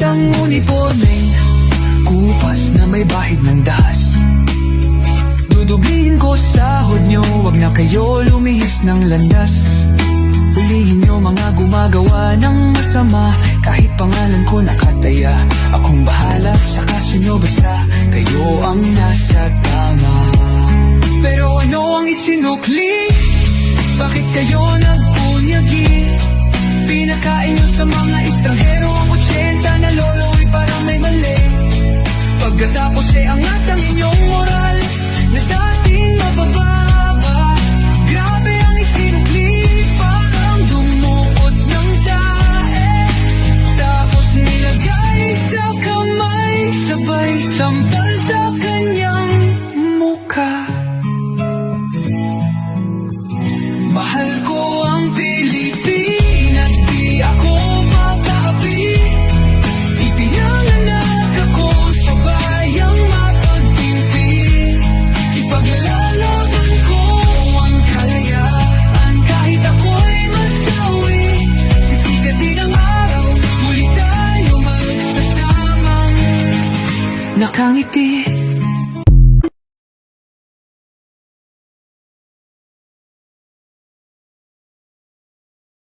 ang uniformeng kupas na may bahid ng dahas. Dudublihin ko sahod nyo, wag na kayo lumihis ng landas. Hulihin nyo mga gumagawa ng masama, kahit pangalan ko nakataya. Akong bahala sa kaso nyo, basta kayo ang nasa tama. Pero ano ang isinukli? Bakit kayo nagpunyagi? Pinakain nyo sa mga estranghero ang 80 na lolo'y parang may mali. Pagkatapos angat ang inyong moral na dating mabababa. Grabe ang isinukli, parang dumukot ng tae. Tapos nilagay sa kamay, sabay sampal sa kanyang mukha. Mahal ko ang Pilipinas, di ako mapaapi. Ipinanganak ako sa bayang mapagtimpi. Ipaglalaban ko ang kalayaan, kahit ako'y masawi. Sisikat din ang araw, muli tayo magsasamang nakangiti.